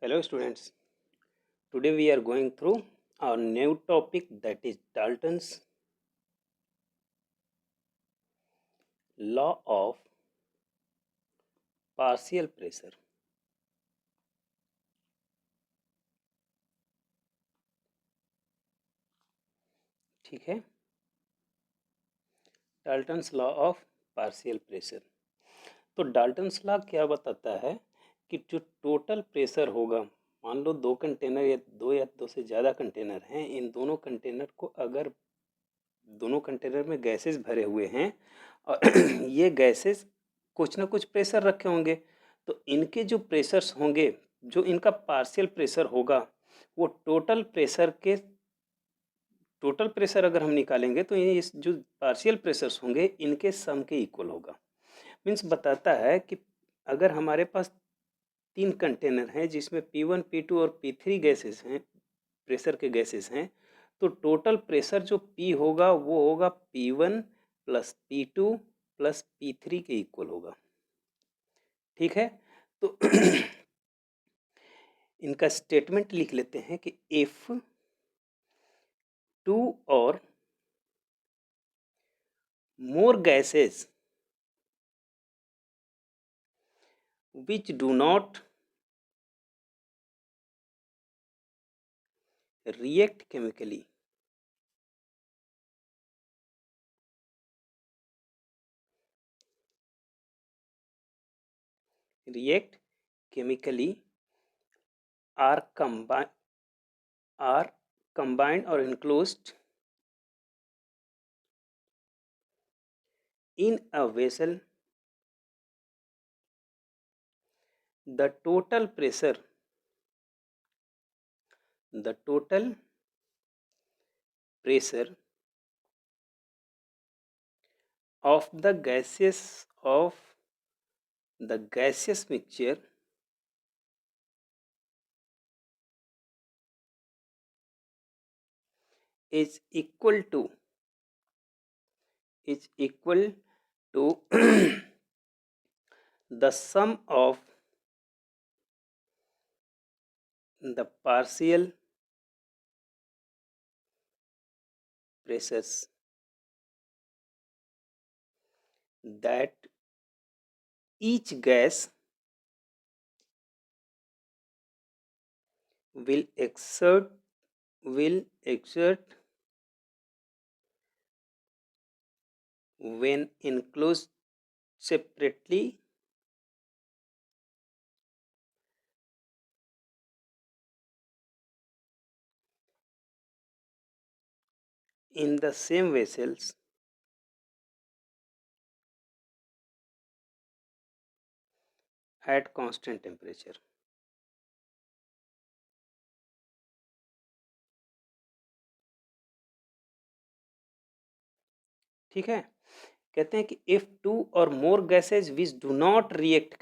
Hello students, today we are going through our new topic, that is Dalton's law of partial pressure. ठीक है, Dalton's law of partial pressure. तो Dalton's law क्या बताता है कि जो टोटल प्रेशर होगा, मान लो दो कंटेनर या दो से ज़्यादा कंटेनर हैं, इन दोनों कंटेनर को अगर दोनों कंटेनर में गैसेस भरे हुए हैं और ये गैसेस कुछ ना कुछ प्रेशर रखे होंगे, तो इनके जो प्रेशर्स होंगे, जो इनका पार्शियल प्रेशर होगा, वो टोटल प्रेशर अगर हम निकालेंगे तो ये इस जो पार्शियल प्रेशर्स होंगे इनके सम के इक्वल होगा। मीन्स बताता है कि अगर हमारे पास तीन कंटेनर हैं जिसमें P1, P2 और P3 गैसेस हैं, प्रेशर के गैसेस हैं, तो टोटल प्रेशर जो P होगा वो होगा P1 plus P2 plus P3 के इक्वल होगा। ठीक है, तो इनका स्टेटमेंट लिख लेते हैं कि इफ टू और more gases which do not react chemically are combined or enclosed in a vessel, the total pressure of the gaseous mixture is equal to the sum of the partial pressures that each gas will exert when enclosed separately in the same vessels at constant temperature। ठीक है, कहते हैं कि if two or more gases which do not react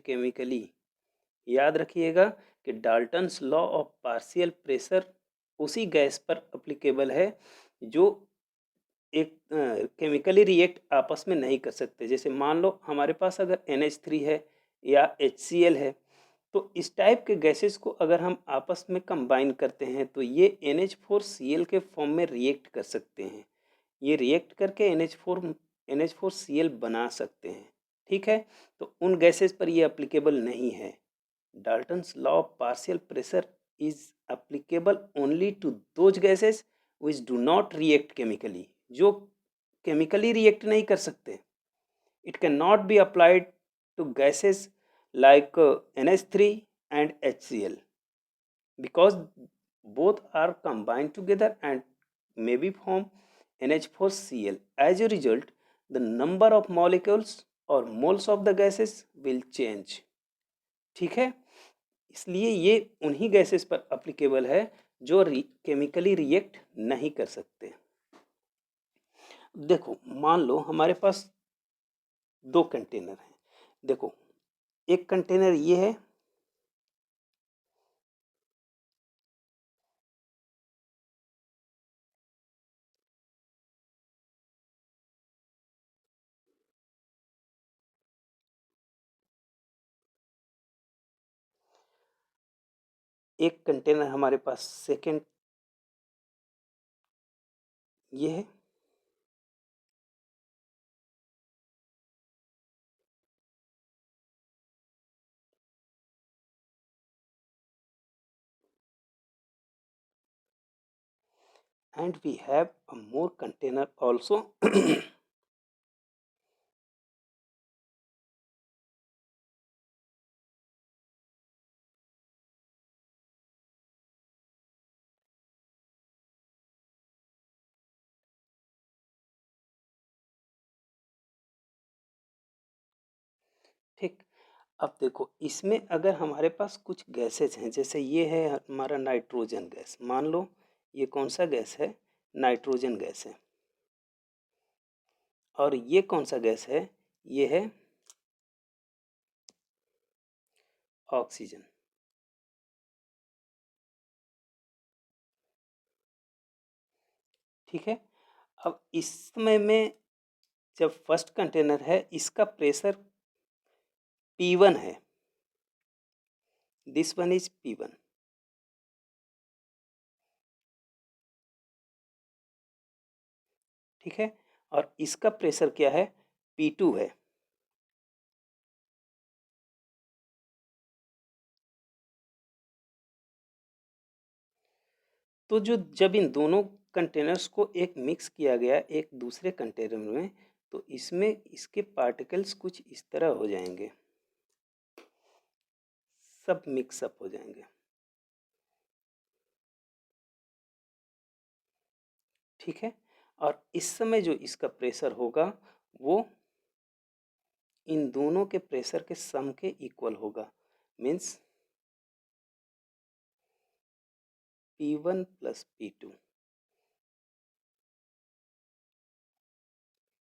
chemically, याद रखिएगा कि Dalton's law of partial pressure उसी gas पर अप्लीकेबल है जो एक केमिकली रिएक्ट आपस में नहीं कर सकते। जैसे मान लो हमारे पास अगर NH3 है या HCl है, तो इस टाइप के गैसेस को अगर हम आपस में कंबाइन करते हैं तो ये NH4Cl के फॉर्म में रिएक्ट कर सकते हैं। ये रिएक्ट करके NH4Cl बना सकते हैं। ठीक है, तो उन गैसेस पर ये अप्लीकेबल नहीं है। Dalton's law of partial pressure is applicable only to those gases which do not react chemically, जो केमिकली रिएक्ट नहीं कर सकते। It can not be applied to gases like NH3 and HCl because both are combined together and maybe form NH4Cl. As a result, the number of molecules or moles of the gases will change। ठीक है, इसलिए ये उन्हीं gases पर applicable है जो chemically react नहीं कर सकते। देखो, मान लो हमारे पास दो कंटेनर हैं। देखो, एक कंटेनर ये है, एक कंटेनर हमारे पास सेकेंड ये है, and we have a more container also. ठीक, अब देखो इसमें अगर हमारे पास कुछ गैसेज हैं, जैसे ये है हमारा नाइट्रोजन गैस, मान लो ये कौन सा गैस है, नाइट्रोजन गैस है, और ये कौन सा गैस है, ये है ऑक्सीजन। ठीक है, अब इसमें में जब फर्स्ट कंटेनर है, इसका प्रेशर P1 है, दिस वन इज P1। ठीक है, और इसका प्रेशर क्या है, P2 है। तो जो जब इन दोनों कंटेनर्स को एक मिक्स किया गया एक दूसरे कंटेनर में, तो इसमें इसके पार्टिकल्स कुछ इस तरह हो जाएंगे, सब मिक्सअप हो जाएंगे। ठीक है, और इस समय जो इसका प्रेशर होगा वो इन दोनों के प्रेशर के सम के इक्वल होगा, मीन्स P1 प्लस P2।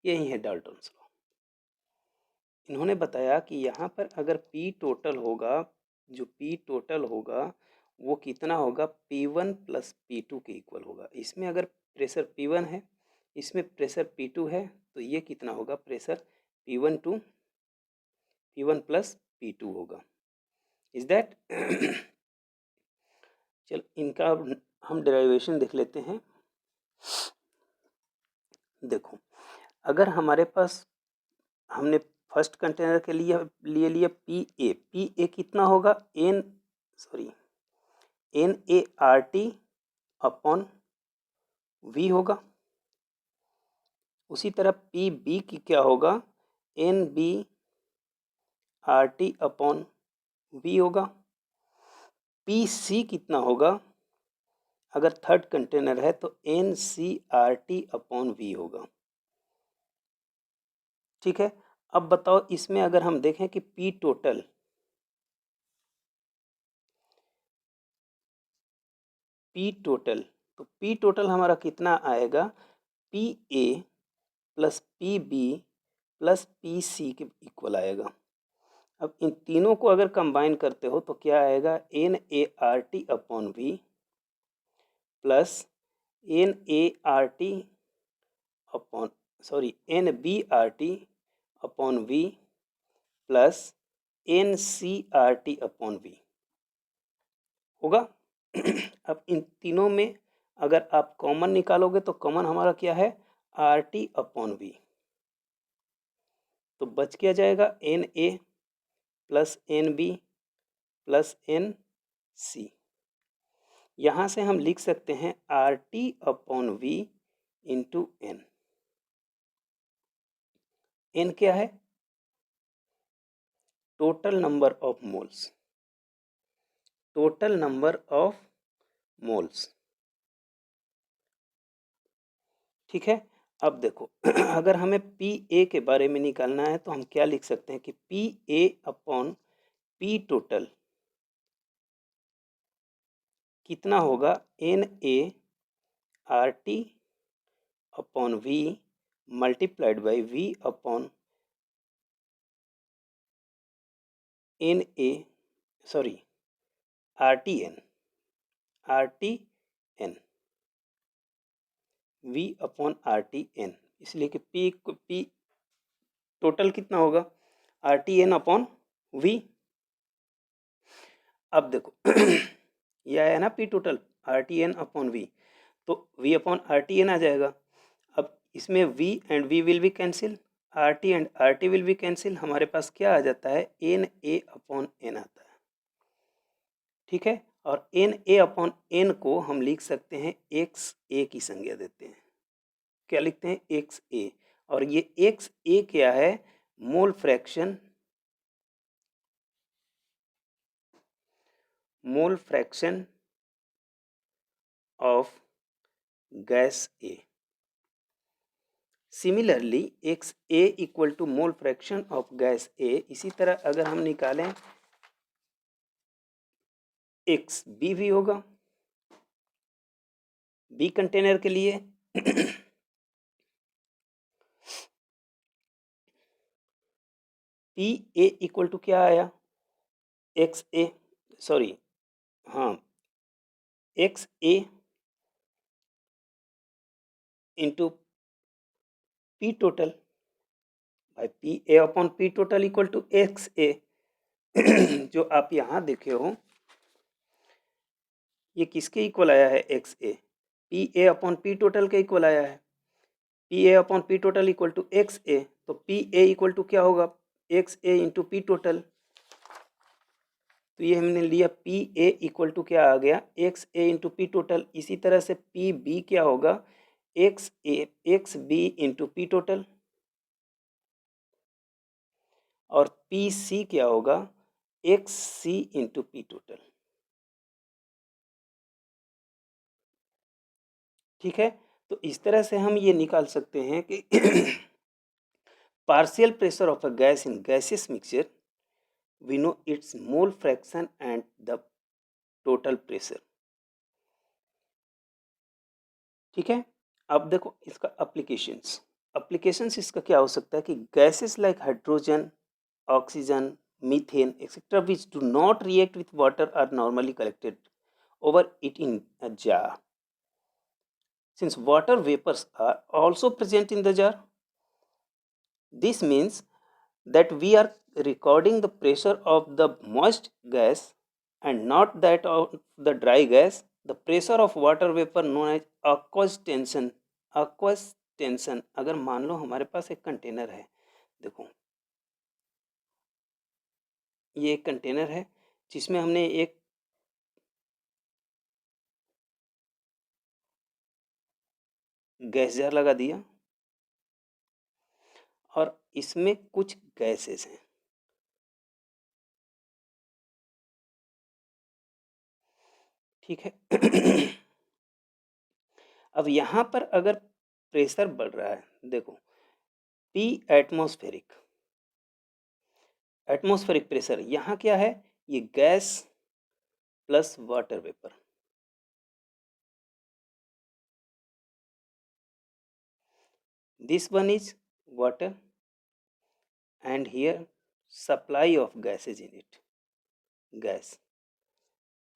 यही है डाल्टन्स लॉ। इन्होंने बताया कि यहाँ पर अगर P टोटल होगा, जो P टोटल होगा वो कितना होगा, P1 प्लस P2 के इक्वल होगा। इसमें अगर प्रेशर P1 है, इसमें प्रेशर P2 है, तो ये कितना होगा, pressure P1 to P1 plus P2 होगा। इज दैट चल इनका अब हम डेरिवेशन देख लेते हैं। देखो, अगर हमारे पास हमने फर्स्ट कंटेनर के लिए लिया पी ए कितना होगा, NaRT अपॉन V होगा। उसी तरह पी बी की क्या होगा, NbRT अपॉन V होगा। पी सी कितना होगा, अगर थर्ड कंटेनर है तो NcRT अपॉन V होगा। ठीक है, अब बताओ इसमें अगर हम देखें कि P टोटल तो P टोटल हमारा कितना आएगा, PA plus PB plus PC के इक्वल आएगा। अब इन तीनों को अगर कंबाइन करते हो तो क्या आएगा, NaRT upon V plus NaRT upon NbRT upon V plus NcRT upon V होगा। अब इन तीनों में अगर आप कॉमन निकालोगे तो कॉमन हमारा क्या है, RT अपॉन V, तो बच क्या जाएगा, Na plus Nb plus Nc। यहाँ से हम लिख सकते हैं RT upon V into N। N क्या है, total number of moles, total number of moles. ठीक है, अब देखो अगर हमें PA के बारे में निकालना है तो हम क्या लिख सकते हैं कि PA अपॉन P टोटल कितना होगा, NaRT upon V multiplied by V upon RTN V upon RTN, इसलिए कि P टोटल कितना होगा, RTN अपॉन V। अब देखो ये आया ना P total R T N upon V, तो V upon R T N आ जाएगा। अब इसमें V and V will be cancel, R T and R T will be cancel, हमारे पास क्या आ जाता है एन ए अपॉन एन आता है। ठीक है, और एन ए अपॉन एन को हम लिख सकते हैं एक्स ए की संज्ञा देते हैं, क्या लिखते हैं एक्स ए, और ये एक्स ए क्या है mole fraction, mole fraction of gas A. Similarly X A equal to mole fraction of gas A, इसी तरह अगर हम निकालें एक्स बी भी होगा, बी कंटेनर के लिए पी ए इक्वल टू क्या आया एक्स ए, सॉरी हाँ X A into P total by P A upon P total equal to X A. जो आप यहाँ देखे हो ये किसके इक्वल आया है X A, P A upon P total के इक्वल आया है, P A upon P total equal to X A, तो पी ए इक्वल टू क्या होगा X A into P total, तो ये हमने लिया पी ए इक्वल टू क्या आ गया X A into P total. इसी तरह से पी बी क्या होगा X A X B into P total, और पी सी क्या होगा X C into P total. ठीक है, तो इस तरह से हम ये निकाल सकते हैं कि partial pressure of a gas in gaseous mixture, we know its mole fraction and the total pressure। ठीक है, अब देखो इसका एप्लीकेशंस इसका क्या हो सकता है कि gases like hydrogen, oxygen, methane etcetera which do not react with water are normally collected over it in a jar, since water vapors are also present in the jar. This means that we are recording the pressure of the moist gas and not that of the dry gas. The pressure of water vapor known as aqueous tension, aqueous tension, अगर मान लो हमारे पास एक container है, देखो ये एक container है जिसमें हमने एक गैस जार लगा दिया और इसमें कुछ गैसेस हैं। ठीक है। अब यहाँ पर अगर प्रेशर बढ़ रहा है, देखो पी एटमॉस्फेरिक, एटमॉस्फेरिक प्रेशर यहाँ क्या है ये gas plus water vapour, this one is water and here supply of gases in it, gas.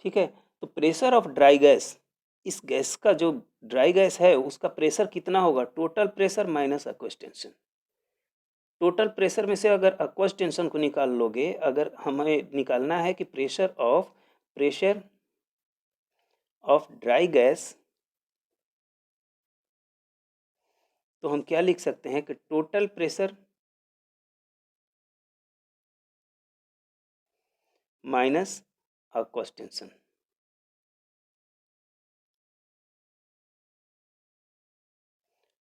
ठीक है, तो प्रेशर ऑफ ड्राई गैस, इस गैस का जो ड्राई गैस है उसका प्रेशर कितना होगा total pressure minus aqueous tension. Total pressure में से अगर एक्वस टेंशन को निकाल लोगे, अगर हमें निकालना है कि प्रेशर ऑफ ड्राई गैस, तो हम क्या लिख सकते हैं कि total pressure minus aqueous tension.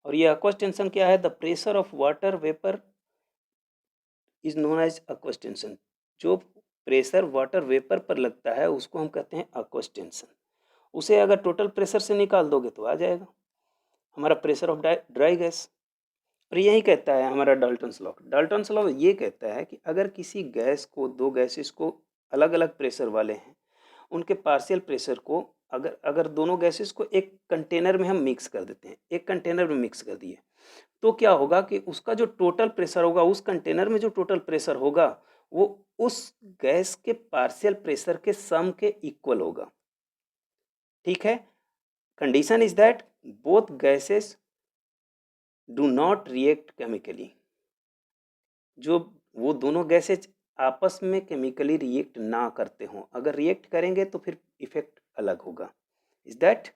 और ये एक्वस टेंशन क्या है the pressure of water vapour is known as aqueous tension. जो प्रेशर वाटर वेपर पर लगता है उसको हम कहते हैं एक्वस टेंशन। उसे अगर टोटल प्रेशर से निकाल दोगे तो आ जाएगा हमारा प्रेशर ऑफ ड्राई गैस। और यही कहता है हमारा डाल्टन्स लॉ। डाल्टन्स लॉ ये कहता है कि अगर किसी गैस को, दो गैसेस को अलग अलग प्रेशर वाले हैं, उनके पार्शियल प्रेशर को अगर अगर दोनों गैसेस को एक कंटेनर में हम मिक्स कर देते हैं, एक कंटेनर में मिक्स कर दिए, तो क्या होगा कि उसका जो टोटल प्रेशर होगा, उस कंटेनर में जो टोटल प्रेशर होगा वो उस गैस के पार्शियल प्रेशर के सम के इक्वल होगा। ठीक है, condition is that both gases do not react chemically. जो वो दोनों गैसेज आपस में केमिकली रिएक्ट ना करते हों। अगर रिएक्ट करेंगे तो फिर इफेक्ट अलग होगा। Is that